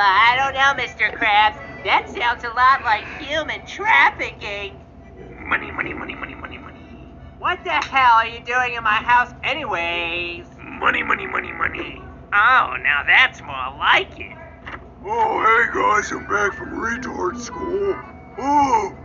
I don't know, Mr. Krabs. That sounds a lot like human trafficking. Money, money, money, money, money, money. What the hell are you doing in my house anyways? Money, money, money, money. Oh, now that's more like it. Oh, hey guys, I'm back from retard school. Oh.